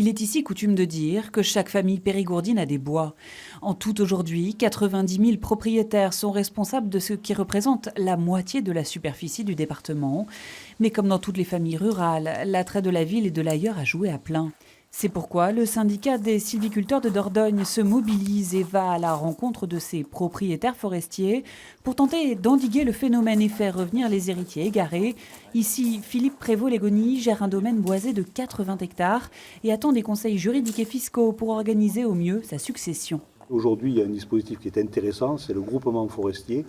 Il est ici coutume de dire que chaque famille périgourdine a des bois. En tout aujourd'hui, 90 000 propriétaires sont responsables de ce qui représente la moitié de la superficie du département. Mais comme dans toutes les familles rurales, l'attrait de la ville et de l'ailleurs a joué à plein. C'est pourquoi le syndicat des sylviculteurs de Dordogne se mobilise et va à la rencontre de ses propriétaires forestiers pour tenter d'endiguer le phénomène et faire revenir les héritiers égarés. Ici, Philippe Prévost-Légony gère un domaine boisé de 80 hectares et attend des conseils juridiques et fiscaux pour organiser au mieux sa succession. Aujourd'hui, il y a un dispositif qui est intéressant, c'est le groupement forestier,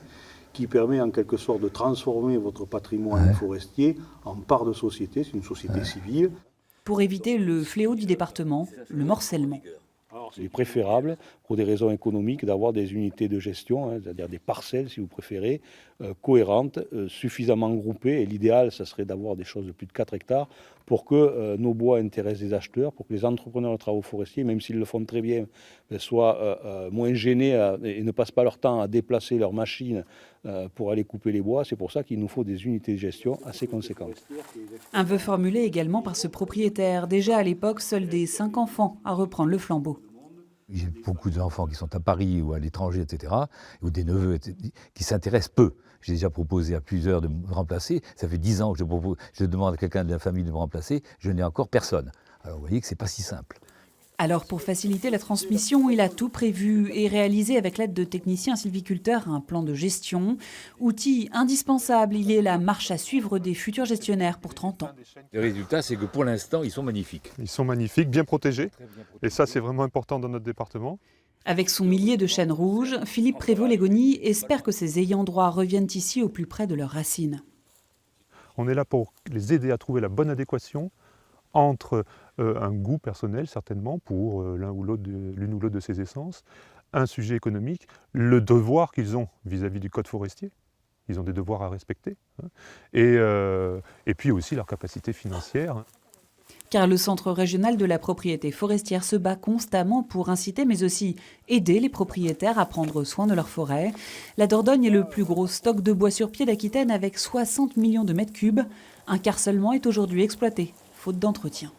qui permet en quelque sorte de transformer votre patrimoine forestier en part de société, c'est une société civile. Pour éviter le fléau du département, le morcellement. Il est préférable, pour des raisons économiques, d'avoir des unités de gestion, c'est-à-dire des parcelles, si vous préférez, cohérentes, suffisamment groupées. Et l'idéal, ça serait d'avoir des choses de plus de 4 hectares pour que nos bois intéressent les acheteurs, pour que les entrepreneurs de travaux forestiers, même s'ils le font très bien, soient moins gênés et ne passent pas leur temps à déplacer leurs machines pour aller couper les bois. C'est pour ça qu'il nous faut des unités de gestion assez conséquentes. Un vœu formulé également par ce propriétaire, déjà à l'époque seul des 5 enfants à reprendre le flambeau. J'ai beaucoup d'enfants qui sont à Paris ou à l'étranger, etc., ou des neveux qui s'intéressent peu. J'ai déjà proposé à plusieurs de me remplacer. Ça fait 10 ans que je demande à quelqu'un de la famille de me remplacer. Je n'ai encore personne. Alors vous voyez que ce n'est pas si simple. Alors pour faciliter la transmission, il a tout prévu et réalisé avec l'aide de techniciens sylviculteurs un plan de gestion. Outil indispensable, il est la marche à suivre des futurs gestionnaires pour 30 ans. Le résultat, c'est que pour l'instant, ils sont magnifiques. Ils sont magnifiques, bien protégés. Et ça, c'est vraiment important dans notre département. Avec son millier de chênes rouges, Philippe Prévost-Légony espère que ses ayants droit reviennent ici au plus près de leurs racines. On est là pour les aider à trouver la bonne adéquation entre un goût personnel, certainement, pour l'une ou l'autre de ces essences, un sujet économique, le devoir qu'ils ont vis-à-vis du code forestier. Ils ont des devoirs à respecter. Et puis aussi leur capacité financière. Car le Centre régional de la propriété forestière se bat constamment pour inciter, mais aussi aider les propriétaires à prendre soin de leur forêt. La Dordogne est le plus gros stock de bois sur pied d'Aquitaine avec 60 millions de mètres cubes. Un quart seulement est aujourd'hui exploité, faute d'entretien.